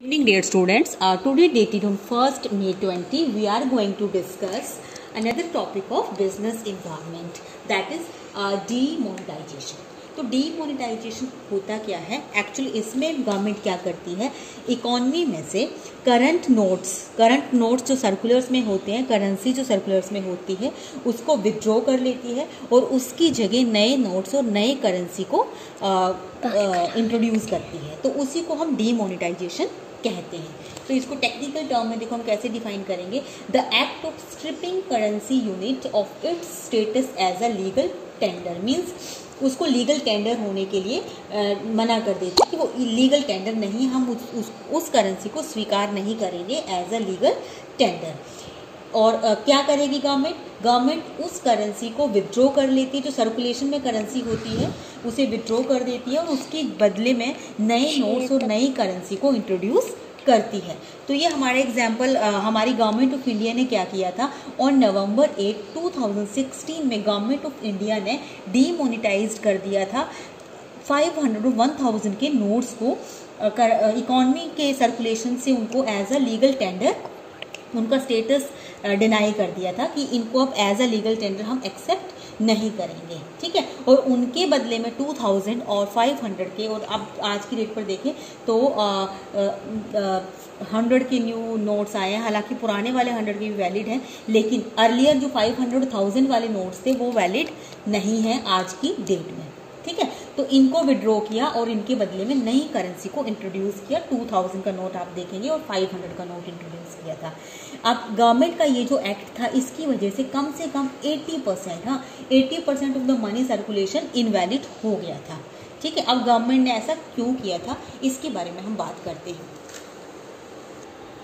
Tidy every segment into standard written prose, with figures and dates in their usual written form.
Evening dear students, today dated on 1st May 20, we are going to discuss another topic of business environment, that is demonetization. तो demonetisation होता क्या है actually, इसमें government क्या करती है, इकोनॉमी में से करंट नोट्स जो सर्कुलर्स में होते हैं, करेंसी जो सर्कुलर्स में होती है उसको विड्रॉ कर लेती है और उसकी जगह नए नोट्स और नए करेंसी को इंट्रोड्यूस करती है। तो उसी को हम डीमोनेटाइजेशन कहते हैं। तो इसको टेक्निकल टर्म में देखो हम कैसे डिफाइन करेंगे, the act of stripping currency unit of its status as a legal tender, means उसको लीगल टेंडर होने के लिए मना कर देते हैं कि वो लीगल टेंडर नहीं, हम उस करेंसी को स्वीकार नहीं करेंगे एज अ लीगल टेंडर। और क्या करेगी गवर्नमेंट उस करेंसी को विड्रॉ कर लेती है, जो सर्कुलेशन में करेंसी होती है उसे विड्रॉ कर देती है और उसके बदले में नए नोट्स और नई करेंसी को इंट्रोड्यूस करती है। तो ये हमारा एग्जाम्पल हमारी गवर्नमेंट ऑफ इंडिया ने क्या किया था, ऑन नवंबर 8, 2016 में गवर्नमेंट ऑफ इंडिया ने डीमोनेटाइज कर दिया था 500 और 1000 के नोट्स को, इकॉनमी के सर्कुलेशन से उनको एज अ लीगल टेंडर उनका स्टेटस डिनाई कर दिया था कि इनको अब एज अ लीगल टेंडर हम एक्सेप्ट नहीं करेंगे, ठीक है। और उनके बदले में 2000 और 500 के, और अब आज की डेट पर देखें तो 100 के न्यू नोट्स आए हैं, हालांकि पुराने वाले 100 के भी वैलिड हैं, लेकिन अर्लियर जो 500 1000 वाले नोट्स थे वो वैलिड नहीं है आज की डेट में, ठीक है। तो इनको विड्रॉ किया और इनके बदले में नई करेंसी को इंट्रोड्यूस किया। 2000 का नोट आप देखेंगे और 500 का नोट इंट्रोड्यूस किया था। अब गवर्नमेंट का ये जो एक्ट था इसकी वजह से कम 80%, 80% of the money circulation invalid हो गया था, ठीक है। अब गवर्नमेंट ने ऐसा क्यों किया था इसके बारे में हम बात करते हैं।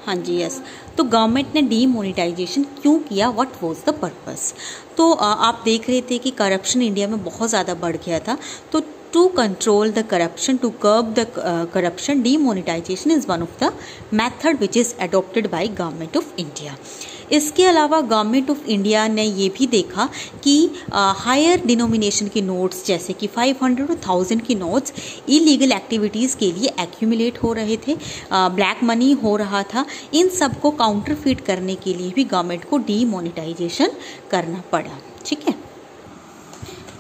हाँ जी, यस। तो गवर्नमेंट ने डीमोनेटाइजेशन क्यों किया, व्हाट वाज द पर्पस। तो आप देख रहे थे कि करप्शन इंडिया में बहुत ज़्यादा बढ़ गया था। तो to control the corruption, to curb the corruption, demonetization is one of the method which is adopted by government of India. इसके अलावा गवर्नमेंट ऑफ इंडिया ने ये भी देखा कि हायर डिनोमिनेशन के नोट्स जैसे कि 500 और 1000 के नोट्स इलीगल एक्टिविटीज़ के लिए एक्यूमुलेट हो रहे थे, ब्लैक मनी हो रहा था। इन सब को काउंटरफीट करने के लिए भी गवर्नमेंट को डीमोनेटाइजेशन करना पड़ा, ठीक है।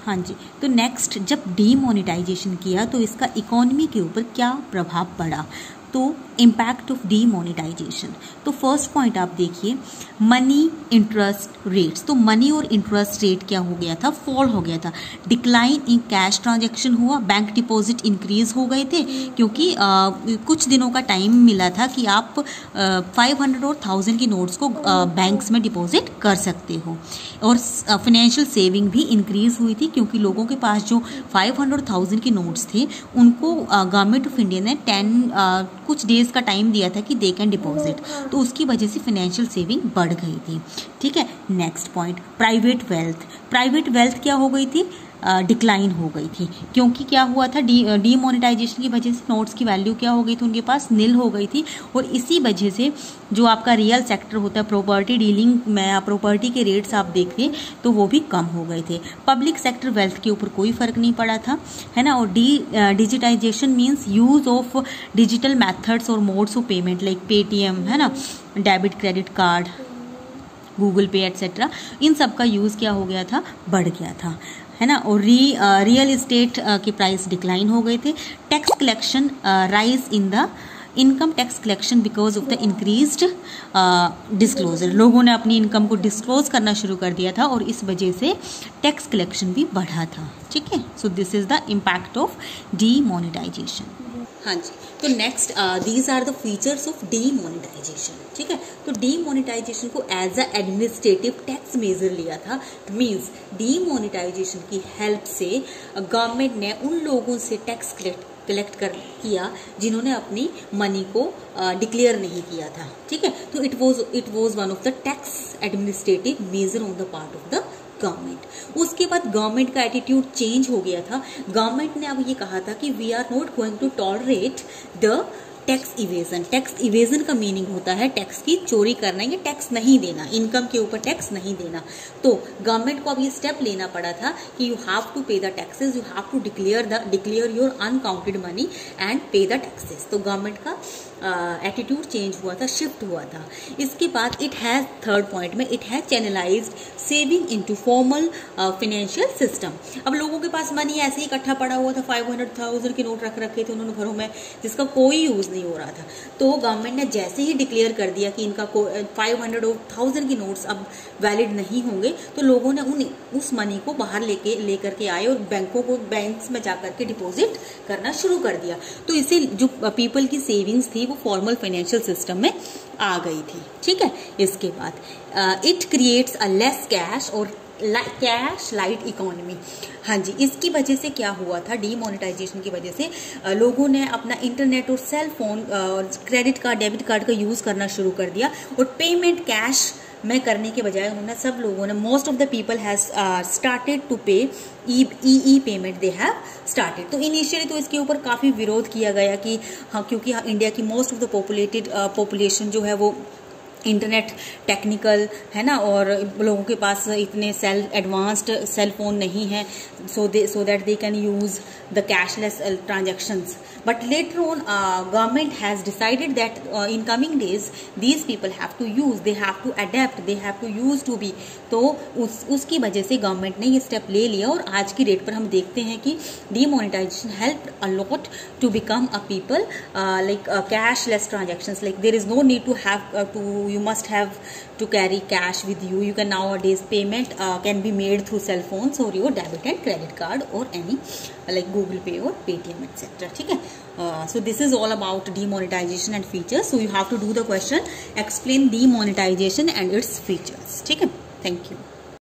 हाँ जी, तो नेक्स्ट जब डीमोनेटाइजेशन किया तो इसका इकोनॉमी के ऊपर क्या प्रभाव पड़ा, तो इम्पैक्ट ऑफ डीमोनेटाइजेशन। तो फर्स्ट पॉइंट आप देखिए, मनी इंटरेस्ट रेट्स। तो मनी और इंटरेस्ट रेट क्या हो गया था, फॉल हो गया था। डिक्लाइन इन कैश ट्रांजैक्शन हुआ, बैंक डिपॉजिट इंक्रीज हो गए थे क्योंकि कुछ दिनों का टाइम मिला था कि आप 500 और 1000 की नोट्स को बैंक्स में डिपॉजिट कर सकते हो। और फाइनेंशियल सेविंग भी इंक्रीज हुई थी क्योंकि लोगों के पास जो 500 और 1000 के नोट्स थे उनको गवर्नमेंट ऑफ इंडिया ने कुछ डेज का टाइम दिया था कि दे कैन डिपॉजिट, तो उसकी वजह से फाइनेंशियल सेविंग बढ़ गई थी, ठीक है। नेक्स्ट पॉइंट, प्राइवेट वेल्थ क्या हो गई थी, डिक्लाइन हो गई थी क्योंकि क्या हुआ था, डीमोनेटाइजेशन की वजह से नोट्स की वैल्यू क्या हो गई थी, उनके पास नील हो गई थी। और इसी वजह से जो आपका रियल सेक्टर होता है, प्रॉपर्टी डीलिंग में प्रॉपर्टी के रेट्स आप देखें तो वो भी कम हो गए थे। पब्लिक सेक्टर वेल्थ के ऊपर कोई फर्क नहीं पड़ा था, है ना। और digitisation means use of digital methods और modes of payment like Paytm, है ना, debit credit card, Google Pay etcetera, इन सब का यूज़ क्या हो गया था, बढ़ गया था, है ना। और रियल इस्टेट के प्राइस डिक्लाइन हो गए थे। Tax collection rise in the income tax collection because of the increased disclosure. लोगों ने अपनी इनकम को डिस्क्लोज करना शुरू कर दिया था और इस वजह से टैक्स कलेक्शन भी बढ़ा था, ठीक है। So this is the impact of demonetization. हाँ जी, तो next these are the features of demonetization, ठीक है। तो डीमोनेटाइजेशन को as a administrative tax measure लिया था, मींस डीमोनेटाइजेशन की हेल्प से गवर्नमेंट ने उन लोगों से टैक्स कलेक्ट किया जिन्होंने अपनी मनी को डिक्लेयर नहीं किया था, ठीक है। तो it was one of the tax administrative major on the part of the government. उसके बाद गवर्नमेंट का एटीट्यूड चेंज हो गया था। गवर्नमेंट ने अब ये कहा था कि we are not going to tolerate the tax evasion. Tax evasion का मीनिंग होता है टैक्स की चोरी करना या टैक्स नहीं देना, इनकम के ऊपर टैक्स नहीं देना। तो गवर्नमेंट को अब ये स्टेप लेना पड़ा था कि you have to pay the taxes, you have to declare your unaccounted money and pay the taxes. तो गवर्नमेंट का एटीट्यूड चेंज हुआ था, शिफ्ट हुआ था। इसके बाद इट हैज, थर्ड पॉइंट में, it has channelized saving into formal financial system. अब लोगों के पास मनी ऐसे ही इकट्ठा पड़ा हुआ था, 500,000 के नोट रख रखे थे उन्होंने घरों में, जिसका कोई यूज नहीं हो रहा था। तो गवर्नमेंट ने जैसे ही डिक्लेयर कर दिया कि इनका 500,000 के नोट्स अब वैलिड नहीं होंगे, तो लोगों ने उस मनी को बाहर लेकर के आए और बैंक्स में जाकर के डिपॉजिट करना शुरू कर दिया। तो इससे जो पीपल की सेविंग्स थी वो फॉर्मल फाइनेंशियल सिस्टम में आ गई थी। ठीक है, इसके बाद it creates a less cash और कैश लाइट इकोनॉमी। हाँ जी, इसकी वजह से क्या हुआ था, डीमोनेटाइजेशन की वजह से लोगों ने अपना इंटरनेट और सेल फोन और क्रेडिट कार्ड, डेबिट कार्ड का यूज करना शुरू कर दिया और पेमेंट कैश में करने के बजाय उन्होंने, सब लोगों ने, most of the people has started to pay e payment they have started. तो इनिशियली तो इसके ऊपर काफ़ी विरोध किया गया कि हाँ, क्योंकि इंडिया की मोस्ट ऑफ द पॉपुलेशन जो है वो इंटरनेट टेक्निकल है ना, और लोगों के पास इतने एडवांस्ड सेल फोन नहीं है, so that they can use the cashless transactions. But later on, government has decided that in coming days, these people have to use, they have to adapt, they have to use to be. तो उसकी वजह से government ने ये step ले लिया और आज की डेट पर हम देखते हैं कि demonetization help a lot to become a people like cashless transactions, like there is no need to have you must have to carry cash with you. You can nowadays payment can be made through cell phones or your debit and credit card or any like Google Pay or Paytm etc. ठीक है, so this is all about demonetization and features. So you have to do the question, explain demonetization and its features. ठीक है, thank you.